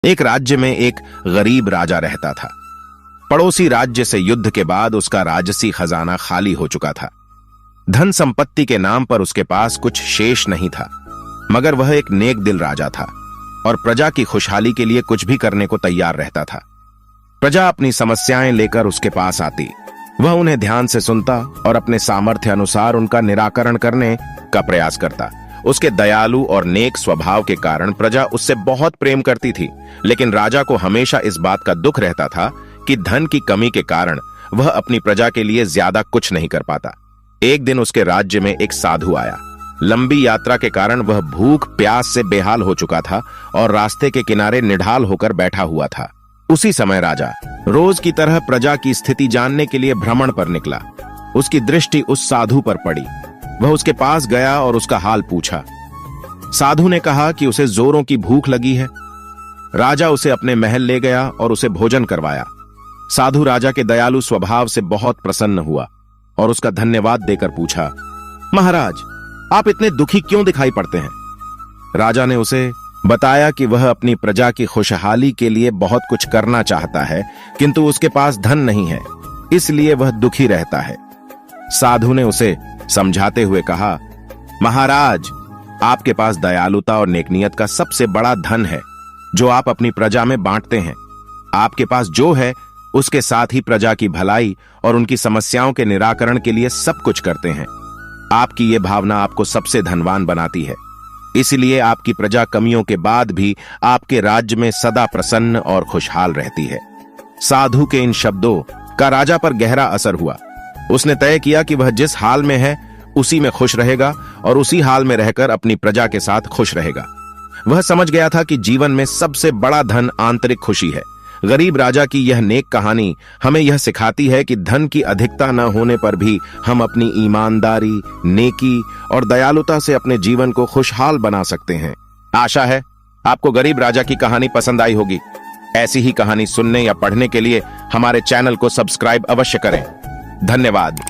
एक राज्य में एक गरीब राजा रहता था। पड़ोसी राज्य से युद्ध के बाद उसका राजसी खजाना खाली हो चुका था। धन संपत्ति के नाम पर उसके पास कुछ शेष नहीं था, मगर वह एक नेक दिल राजा था और प्रजा की खुशहाली के लिए कुछ भी करने को तैयार रहता था। प्रजा अपनी समस्याएं लेकर उसके पास आती, वह उन्हें ध्यान से सुनता और अपने सामर्थ्य अनुसार उनका निराकरण करने का प्रयास करता। उसके दयालु और नेक स्वभाव के कारण प्रजा उससे बहुत प्रेम करती थी, लेकिन राजा को हमेशा इस बात का दुख रहता था कि धन की कमी के कारण वह अपनी प्रजा के लिए ज्यादा कुछ नहीं कर पाता। एक दिन उसके राज्य में एक साधु आया। लंबी यात्रा के कारण वह भूख प्यास से बेहाल हो चुका था और रास्ते के किनारे निढाल होकर बैठा हुआ था। उसी समय राजा रोज की तरह प्रजा की स्थिति जानने के लिए भ्रमण पर निकला। उसकी दृष्टि उस साधु पर पड़ी। वह उसके पास गया और उसका हाल पूछा। साधु ने कहा कि उसे जोरों की भूख लगी है। राजा उसे अपने महल ले गया और उसे भोजन करवाया। साधु राजा के दयालु स्वभाव से बहुत प्रसन्न हुआ और उसका धन्यवाद देकर पूछा, महाराज, आप इतने दुखी क्यों दिखाई पड़ते हैं? राजा ने उसे बताया कि वह अपनी प्रजा की खुशहाली के लिए बहुत कुछ करना चाहता है, किंतु उसके पास धन नहीं है, इसलिए वह दुखी रहता है। साधु ने उसे समझाते हुए कहा, महाराज, आपके पास दयालुता और नेकनियत का सबसे बड़ा धन है, जो आप अपनी प्रजा में बांटते हैं। आपके पास जो है उसके साथ ही प्रजा की भलाई और उनकी समस्याओं के निराकरण के लिए सब कुछ करते हैं। आपकी ये भावना आपको सबसे धनवान बनाती है, इसलिए आपकी प्रजा कमियों के बाद भी आपके राज्य में सदा प्रसन्न और खुशहाल रहती है। साधु के इन शब्दों का राजा पर गहरा असर हुआ। उसने तय किया कि वह जिस हाल में है उसी में खुश रहेगा और उसी हाल में रहकर अपनी प्रजा के साथ खुश रहेगा। वह समझ गया था कि जीवन में सबसे बड़ा धन आंतरिक खुशी है। गरीब राजा की यह नेक कहानी हमें यह सिखाती है कि धन की अधिकता न होने पर भी हम अपनी ईमानदारी, नेकी और दयालुता से अपने जीवन को खुशहाल बना सकते हैं। आशा है आपको गरीब राजा की कहानी पसंद आई होगी। ऐसी ही कहानी सुनने या पढ़ने के लिए हमारे चैनल को सब्सक्राइब अवश्य करें। धन्यवाद।